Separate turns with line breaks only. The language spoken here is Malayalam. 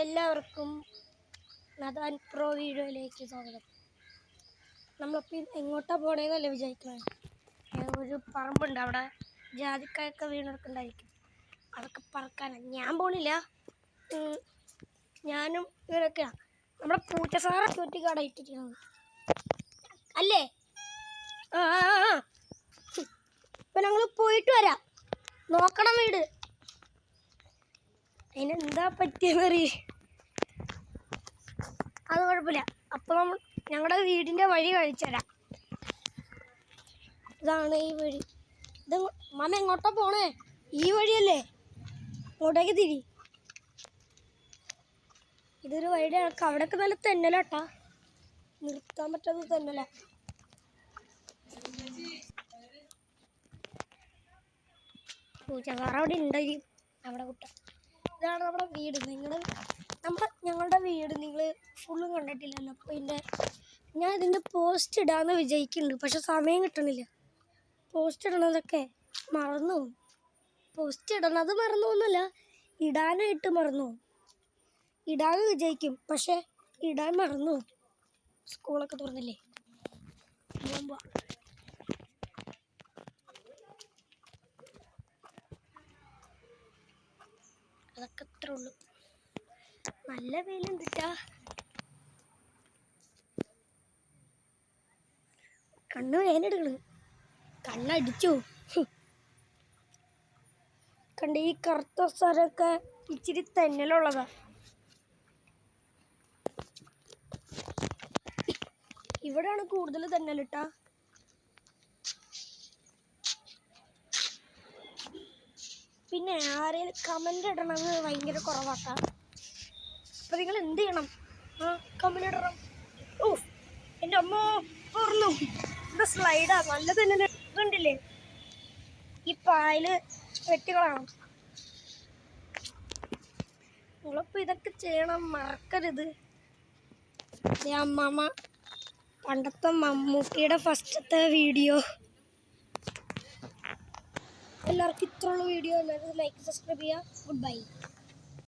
എല്ലാവർക്കും നദാൻ പ്രോ വീഡിയോയിലേക്ക് സ്വാഗതം. നമ്മളിപ്പോൾ എങ്ങോട്ടാ പോകണേന്നല്ലേ വിചാരിക്കുന്നത്. ഒരു പറമ്പുണ്ട്, അവിടെ ജാതിക്കായൊക്കെ വീണെടുക്കുന്നുണ്ടായിരിക്കും. അതൊക്കെ പറക്കാനാണ്. ഞാൻ പോണില്ല, ഞാനും ഇവരൊക്കെയാണ്. നമ്മുടെ പൂച്ചസാറൊക്കെ ഒറ്റ കട ഇട്ടിരിക്കുന്നത് അല്ലേ? ഇപ്പം ഞങ്ങൾ പോയിട്ട് വരാം. നോക്കണം വീട്. അതിനെന്താ പറ്റിയെന്നറിയേ, അത് കുഴപ്പമില്ല. അപ്പോൾ ഞങ്ങളുടെ വീടിൻ്റെ വഴി കഴിച്ചു തരാം. ഇതാണ് ഈ വഴി. ഇത് മമ്മ എങ്ങോട്ടാ പോണേ? ഈ വഴിയല്ലേ? അങ്ങോട്ടേക്ക് തിരി. ഇതൊരു വഴിയുടെ അവിടെയൊക്കെ നല്ല തെന്നലാട്ടാ, നിർത്താൻ പറ്റാത്ത തെന്നല. പൂച്ചക്കാർ അവിടെ ഉണ്ടായി, അവിടെ കുട്ട. ഇതാണ് നമ്മുടെ വീട്. ഞങ്ങളുടെ വീട് നിങ്ങൾ ഫുള്ളും കണ്ടിട്ടില്ലല്ലോ. അപ്പോൾ ഞാൻ ഇതിൻ്റെ പോസ്റ്റ് ഇടാമെന്ന് വിചാരിക്കുന്നുണ്ട്, പക്ഷെ സമയം കിട്ടണില്ല. പോസ്റ്റ് ഇടണതൊക്കെ മറന്നു പോകും. പോസ്റ്റ് ഇടണത് മറന്നു പോകുന്നില്ല, ഇടാനായിട്ട് മറന്നു പോകും. ഇടാമെന്ന് വിചാരിക്കും, പക്ഷെ ഇടാൻ മറന്നു പോകും. സ്കൂളൊക്കെ തുറന്നില്ലേ. അതൊക്കെ അത്ര ഉള്ളു. നല്ല വെയിലുണ്ടിട്ടാ. കണ്ണ് വേനെടുക്കണ്, കണ്ണടിച്ചു. കണ്ട് ഈ കറുത്ത സ്ഥലമൊക്കെ ഇച്ചിരി തെന്നലുള്ളതാ. ഇവിടെയാണ് കൂടുതൽ തെന്നലിട്ടാ. പിന്നെ ആരെങ്കിലും കമൻ്റ് ഇടണമെന്ന് ഭയങ്കര കുറവാട്ടാ. അപ്പം നിങ്ങൾ എന്ത് ചെയ്യണം? കമൻ്റ് ഇടണം. ഓ എൻ്റെ അമ്മ പറഞ്ഞു, ഇവിടെ സ്ലൈഡാ. നല്ല തന്നെ കണ്ടില്ലേ? ഈ പായൽ വെട്ടികളാണ്. നിങ്ങളിപ്പോൾ ഇതൊക്കെ ചെയ്യണം, മറക്കരുത്. അമ്മമ്മ പണ്ടത്തെ മമ്മൂട്ടിയുടെ ഫസ്റ്റത്തെ വീഡിയോ. എല്ലാവർക്കും ഇത്രയുള്ള വീഡിയോ. എല്ലാവരും ലൈക്ക്, സബ്സ്ക്രൈബ് ചെയ്യുക. Good bye.